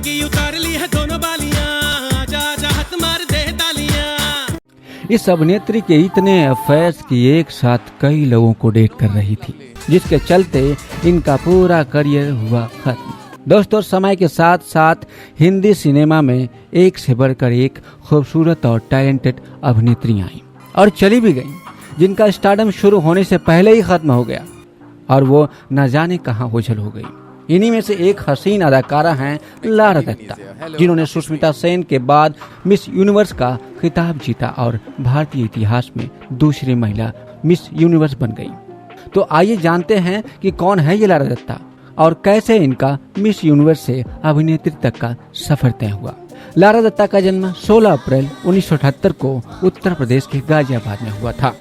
की उतार ली है दोनों बालियां, आजा आजा हाथ मार दे तालियां। इस अभिनेत्री के इतने अफेयर्स की एक साथ कई लोगों को डेट कर रही थी, जिसके चलते इनका पूरा करियर हुआ खत्म। दोस्तों, समय के साथ साथ हिंदी सिनेमा में एक से बढ़कर एक खूबसूरत और टैलेंटेड अभिनेत्रियां आईं और चली भी गईं, जिनका स्टारडम शुरू होने से पहले ही खत्म हो गया और वो न जाने कहां ओझल हो गई। इन्हीं में से एक हसीन अदाकारा हैं लारा दत्ता, जिन्होंने सुष्मिता सेन के बाद मिस यूनिवर्स का खिताब जीता और भारतीय इतिहास में दूसरी महिला मिस यूनिवर्स बन गई। तो आइए जानते हैं कि कौन है ये लारा दत्ता और कैसे इनका मिस यूनिवर्स से अभिनेत्री तक का सफर तय हुआ। लारा दत्ता का जन्म 16 अप्रैल 1978 को उत्तर प्रदेश के गाजियाबाद में हुआ था।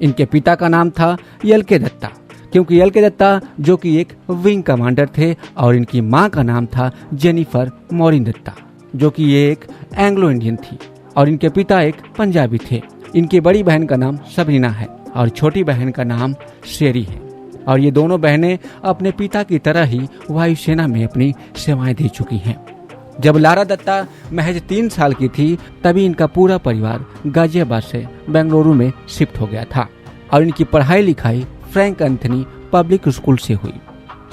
इनके पिता का नाम था एल.के. दत्ता, क्योंकि एल.के. दत्ता जो कि एक विंग कमांडर थे, और इनकी मां का नाम था जेनिफर मॉरिन दत्ता, जो कि ये एक एंग्लो इंडियन थी, और इनके पिता एक पंजाबी थे। इनकी बड़ी बहन का नाम सबरीना है और छोटी बहन का नाम शेरी है, और ये दोनों बहनें अपने पिता की तरह ही वायुसेना में अपनी सेवाएं दे चुकी हैं। जब लारा दत्ता महज 3 साल की थी, तभी इनका पूरा परिवार गाजियाबाद से बेंगलुरु में शिफ्ट हो गया था और इनकी पढ़ाई लिखाई फ्रैंक एंथनी पब्लिक स्कूल से हुई।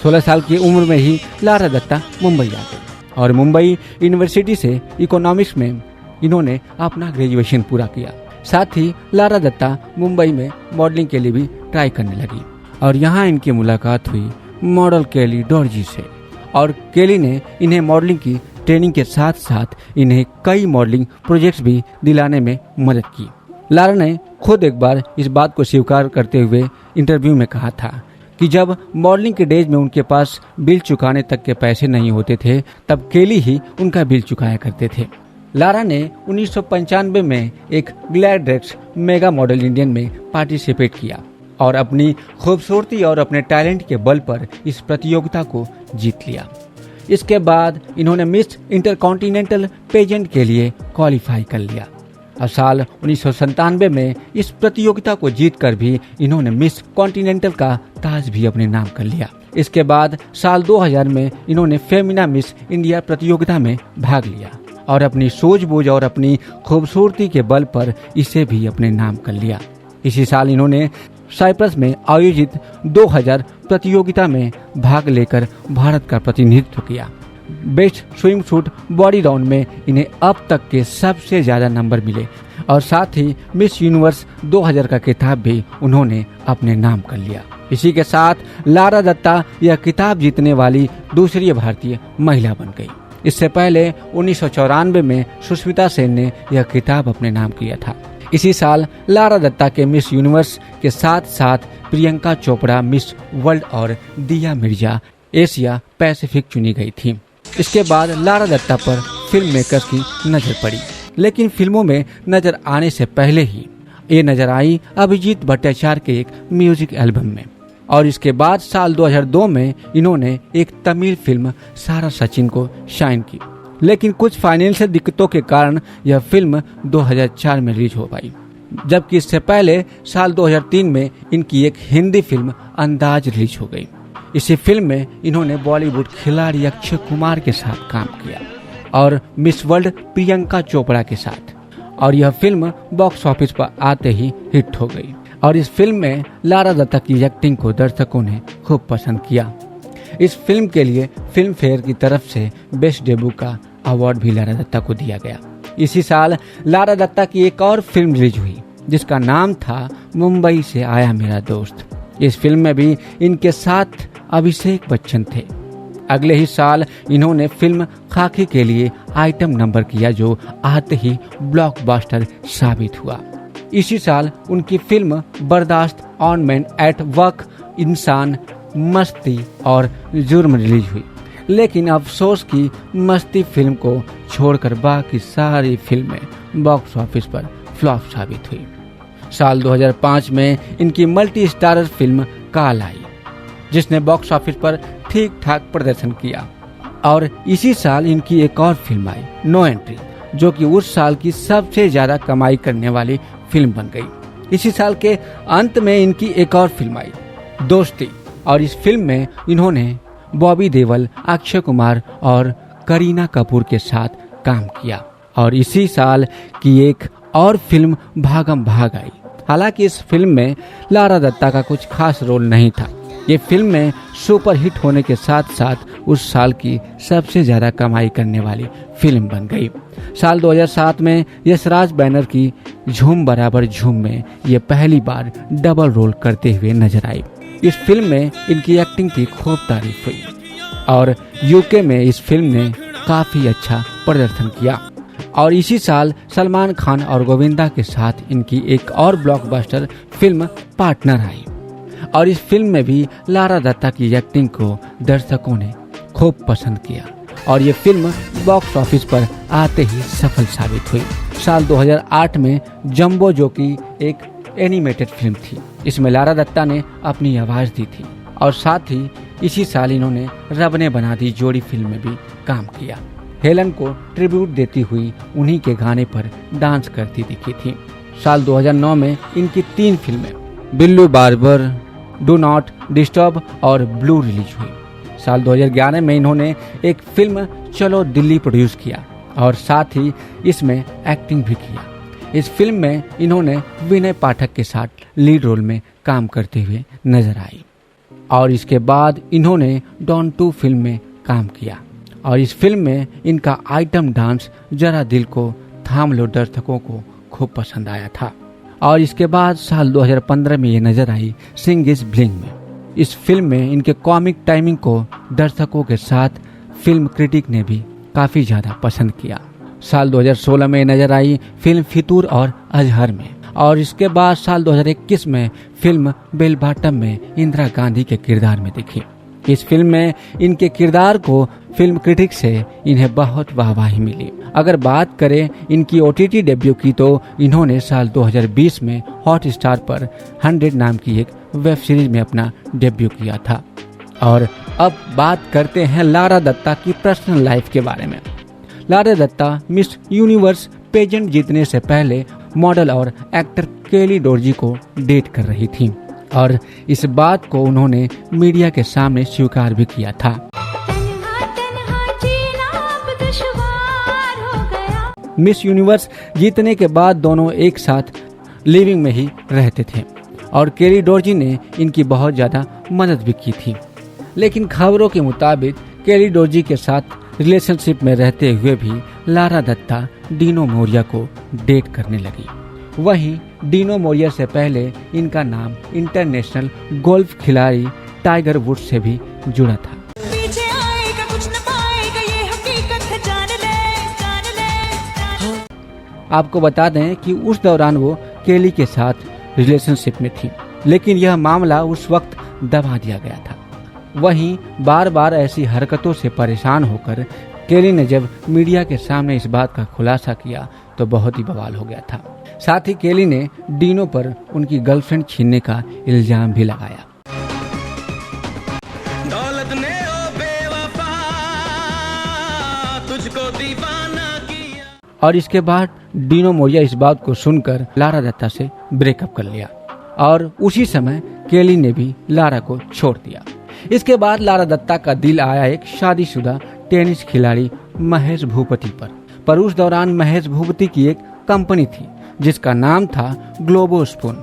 16 साल की उम्र में ही लारा दत्ता मुंबई आ गई और मुंबई यूनिवर्सिटी से इकोनॉमिक्स में इन्होंने अपना ग्रेजुएशन पूरा किया। साथ ही लारा दत्ता मुंबई में मॉडलिंग के लिए भी ट्राई करने लगी और यहाँ इनकी मुलाकात हुई मॉडल केली डॉर्जी से, और केली ने इन्हें मॉडलिंग की ट्रेनिंग के साथ साथ इन्हें कई मॉडलिंग प्रोजेक्ट्स भी दिलाने में मदद की। लारा ने खुद एक बार इस बात को स्वीकार करते हुए इंटरव्यू में कहा था कि जब मॉडलिंग के डेज में उनके पास बिल चुकाने तक के पैसे नहीं होते थे, तब केली ही उनका बिल चुकाया करते थे। लारा ने 1995 में एक ग्लैडरेट्स मेगा मॉडल इंडियन में पार्टिसिपेट किया और अपनी खूबसूरती और अपने टैलेंट के बल पर इस प्रतियोगिता को जीत लिया। इसके बाद इन्होंने मिस इंटरकॉन्टिनेंटल पेजेंट के लिए क्वालिफाई कर लिया और साल 1997 में इस प्रतियोगिता को जीतकर भी इन्होंने मिस कॉन्टिनेंटल का ताज भी अपने नाम कर लिया। इसके बाद साल 2000 में इन्होंने फेमिना मिस इंडिया प्रतियोगिता में भाग लिया और अपनी सूझबूझ और अपनी खूबसूरती के बल पर इसे भी अपने नाम कर लिया। इसी साल इन्होंने साइप्रस में आयोजित 2000 प्रतियोगिता में भाग लेकर भारत का प्रतिनिधित्व किया। Best swim suit body round में इन्हें अब तक के सबसे ज्यादा नंबर मिले और साथ ही मिस यूनिवर्स 2000 का खिताब भी उन्होंने अपने नाम कर लिया। इसी के साथ लारा दत्ता यह खिताब जीतने वाली दूसरी भारतीय महिला बन गई। इससे पहले 1994 में सुष्मिता सेन ने यह खिताब अपने नाम किया था। इसी साल लारा दत्ता के मिस यूनिवर्स के साथ साथ प्रियंका चोपड़ा मिस वर्ल्ड और दिया मिर्जा एशिया पैसिफिक चुनी गई थी। इसके बाद लारा दत्ता पर फिल्म मेकर्स की नजर पड़ी, लेकिन फिल्मों में नजर आने से पहले ही ये नजर आई अभिजीत भट्टाचार्य के एक म्यूजिक एल्बम में, और इसके बाद साल 2002 में इन्होंने एक तमिल फिल्म सारा सचिन को शाइन की, लेकिन कुछ फाइनेंशियल दिक्कतों के कारण यह फिल्म 2004 में रिलीज हो पाई, जबकि इससे पहले साल 2003 में इनकी एक हिंदी फिल्म अंदाज रिलीज हो गई। इसी फिल्म में इन्होंने बॉलीवुड खिलाड़ी अक्षय कुमार के साथ काम किया और मिस वर्ल्ड प्रियंका चोपड़ा के साथ, और यह फिल्म बॉक्स ऑफिस पर आते ही हिट हो गई और इस फिल्म में लारा दत्ता की एक्टिंग को दर्शकों ने खूब पसंद किया। इस फिल्म के लिए फिल्म फेयर की तरफ से बेस्ट डेब्यू का अवार्ड भी लारा दत्ता को दिया गया। इसी साल लारा दत्ता की एक और फिल्म रिलीज हुई जिसका नाम था मुंबई से आया मेरा दोस्त। इस फिल्म में भी इनके साथ अभिषेक बच्चन थे। अगले ही साल इन्होंने फिल्म खाकी के लिए आइटम नंबर किया, जो आते ही ब्लॉकबस्टर साबित हुआ। इसी साल उनकी फिल्म बर्दाश्त, ऑन मैन एट वर्क, इंसान, मस्ती और जुर्म रिलीज हुई, लेकिन अफसोस की मस्ती फिल्म को छोड़कर बाकी सारी फिल्में बॉक्स ऑफिस पर फ्लॉप साबित हुई। साल 2005 में इनकी मल्टी स्टारर फिल्म काल आई, जिसने बॉक्स ऑफिस पर ठीक ठाक प्रदर्शन किया, और इसी साल इनकी एक और फिल्म आई नो एंट्री, जो कि उस साल की सबसे ज्यादा कमाई करने वाली फिल्म बन गई। इसी साल के अंत में इनकी एक और फिल्म आई दोस्ती, और इस फिल्म में इन्होंने बॉबी देओल, अक्षय कुमार और करीना कपूर के साथ काम किया और इसी साल की एक और फिल्म भागम भाग आई। हालांकि इस फिल्म में लारा दत्ता का कुछ खास रोल नहीं था। ये फिल्म में सुपर हिट होने के साथ साथ उस साल की सबसे ज्यादा कमाई करने वाली फिल्म बन गई। साल 2007 में यशराज बैनर की झूम बराबर झूम में ये पहली बार डबल रोल करते हुए नजर आई। इस फिल्म में इनकी एक्टिंग की खूब तारीफ हुई और यूके में इस फिल्म ने काफी अच्छा प्रदर्शन किया। और इसी साल सलमान खान और गोविंदा के साथ इनकी एक और ब्लॉकबस्टर फिल्म पार्टनर आई और इस फिल्म में भी लारा दत्ता की एक्टिंग को दर्शकों ने खूब पसंद किया और ये फिल्म बॉक्स ऑफिस पर आते ही सफल साबित हुई। साल 2008 में जंबो, जो कि एक एनिमेटेड फिल्म थी, इसमें लारा दत्ता ने अपनी आवाज दी थी और साथ ही इसी साल इन्होंने रब ने बना दी जोड़ी फिल्म में भी काम किया। हेलन को ट्रिब्यूट देती हुई उन्हीं के गाने पर डांस करती दिखी थी। साल 2009 में इनकी 3 फिल्में Billu barber, do not disturb और ब्लू रिलीज हुई। साल 2011 में इन्होंने एक फिल्म चलो दिल्ली प्रोड्यूस किया और साथ ही इसमें एक्टिंग भी किया। इस फिल्म में इन्होंने विनय पाठक के साथ लीड रोल में काम करते हुए नजर आई और इसके बाद इन्होंने डॉन 2 फिल्म में काम किया और इस फिल्म में इनका आइटम डांस जरा दिल को थाम लो दर्शकों को खूब पसंद आया था। और इसके बाद साल 2015 में ये नजर आई सिंग इज ब्लिंग में। इस फिल्म में इनके कॉमिक टाइमिंग को दर्शकों के साथ फिल्म क्रिटिक ने भी काफी ज्यादा पसंद किया। साल 2016 में नजर आई फिल्म फितूर और अजहर में और इसके बाद साल 2021 में फिल्म बेल बॉटम में इंदिरा गांधी के किरदार में दिखी। इस फिल्म में इनके किरदार को फिल्म क्रिटिक से इन्हें बहुत वाहवाही मिली। अगर बात करें इनकी OTT डेब्यू की तो इन्होंने साल 2020 में हॉटस्टार पर 100 नाम की एक वेब सीरीज में अपना डेब्यू किया था। और अब बात करते हैं लारा दत्ता की पर्सनल लाइफ के बारे में। Lara Dutta miss universe pageant जीतने से पहले मॉडल और एक्टर केली डोरजी को डेट कर रही थी और इस बात को उन्होंने मीडिया के सामने स्वीकार भी किया था। मिस यूनिवर्स जीतने के बाद दोनों एक साथ लिविंग में ही रहते थे और केली डोरजी ने इनकी बहुत ज्यादा मदद भी की थी। लेकिन खबरों के मुताबिक केली डोरजी के साथ रिलेशनशिप में रहते हुए भी लारा दत्ता डीनो मोरिया को डेट करने लगी। वहीं डीनो मोरिया से पहले इनका नाम इंटरनेशनल गोल्फ खिलाड़ी टाइगर वुड्स से भी जुड़ा था। आपको बता दें कि उस दौरान वो केली के साथ रिलेशनशिप में थी, लेकिन यह मामला उस वक्त दबा दिया गया था। वहीं बार बार ऐसी हरकतों से परेशान होकर केली ने जब मीडिया के सामने इस बात का खुलासा किया तो बहुत ही बवाल हो गया था। साथ ही केली ने डीनो पर उनकी गर्लफ्रेंड छीनने का इल्जाम भी लगाया। दौलत ने ओ बेवफा तुझको दीवाना किया। और इसके बाद डीनो मोरिया इस बात को सुनकर लारा दत्ता से ब्रेकअप कर लिया और उसी समय केली ने भी लारा को छोड़ दिया। इसके बाद लारा दत्ता का दिल आया एक शादीशुदा टेनिस खिलाड़ी महेश भूपति पर उस दौरान महेश भूपति की एक कंपनी थी जिसका नाम था ग्लोबो स्पून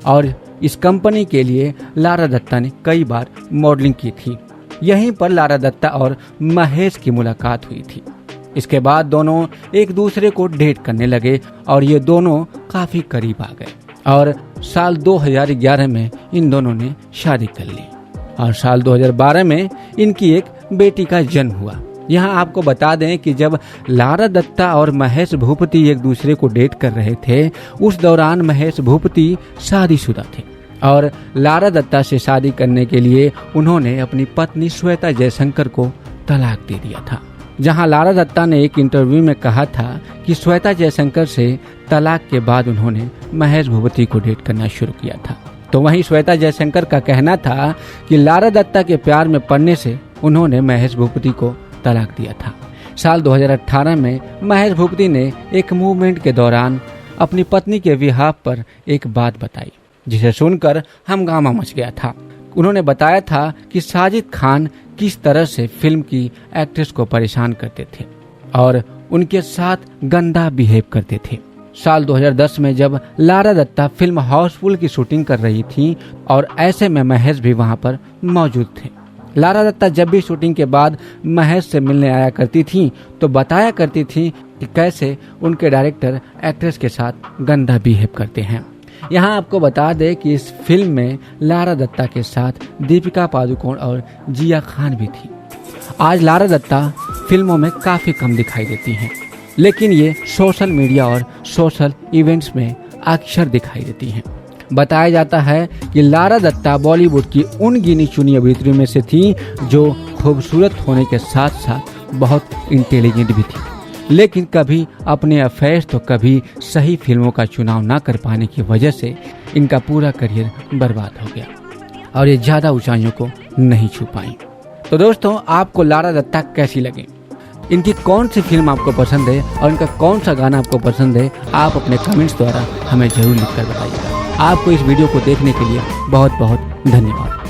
और इस कंपनी के लिए लारा दत्ता ने कई बार मॉडलिंग की थी। यहीं पर लारा दत्ता और महेश की मुलाकात हुई थी। इसके बाद दोनों एक दूसरे को डेट करने लगे और ये दोनों काफी करीब आ गए और साल 2011 में इन दोनों ने शादी कर ली और साल 2012 में इनकी एक बेटी का जन्म हुआ। यहाँ आपको बता दें कि जब लारा दत्ता और महेश भूपति एक दूसरे को डेट कर रहे थे उस दौरान महेश भूपति शादीशुदा थे और लारा दत्ता से शादी करने के लिए उन्होंने अपनी पत्नी श्वेता जयशंकर को तलाक दे दिया था। जहां लारा दत्ता ने एक इंटरव्यू में कहा था कि श्वेता जयशंकर से तलाक के बाद उन्होंने महेश भूपति को डेट करना शुरू किया था। तो वहीं श्वेता जयशंकर का कहना था कि लारा दत्ता के प्यार में पड़ने से उन्होंने महेश भूपति को तलाक दिया था। साल 2018 में महेश भूपति ने एक मूवमेंट के दौरान अपनी पत्नी के विवाह पर एक बात बताई जिसे सुनकर हंगामा मच गया था। उन्होंने बताया था कि साजिद खान किस तरह से फिल्म की एक्ट्रेस को परेशान करते थे और उनके साथ गंदा बिहेव करते थे। साल 2010 में जब लारा दत्ता फिल्म हाउसफुल की शूटिंग कर रही थी और ऐसे में महेश भी वहां पर मौजूद थे। लारा दत्ता जब भी शूटिंग के बाद महेश से मिलने आया करती थी तो बताया करती थी कि कैसे उनके डायरेक्टर एक्ट्रेस के साथ गंदा बिहेव करते हैं। यहाँ आपको बता दें कि इस फिल्म में लारा दत्ता के साथ दीपिका पादुकोण और जिया खान भी थी। आज लारा दत्ता फिल्मों में काफी कम दिखाई देती हैं, लेकिन ये सोशल मीडिया और सोशल इवेंट्स में अक्सर दिखाई देती हैं। बताया जाता है कि लारा दत्ता बॉलीवुड की उन गिनी चुनी अभिनेत्रियों में से थी जो खूबसूरत होने के साथ साथ बहुत इंटेलिजेंट भी थी, लेकिन कभी अपने अफेयर्स तो कभी सही फिल्मों का चुनाव न कर पाने की वजह से इनका पूरा करियर बर्बाद हो गया और ये ज्यादा ऊंचाइयों को नहीं छू पाई। तो दोस्तों, आपको लारा दत्ता कैसी लगे? इनकी कौन सी फिल्म आपको पसंद है और इनका कौन सा गाना आपको पसंद है? आप अपने कमेंट्स द्वारा हमें जरूर लिखकर बताइएगा। आपको इस वीडियो को देखने के लिए बहुत बहुत धन्यवाद।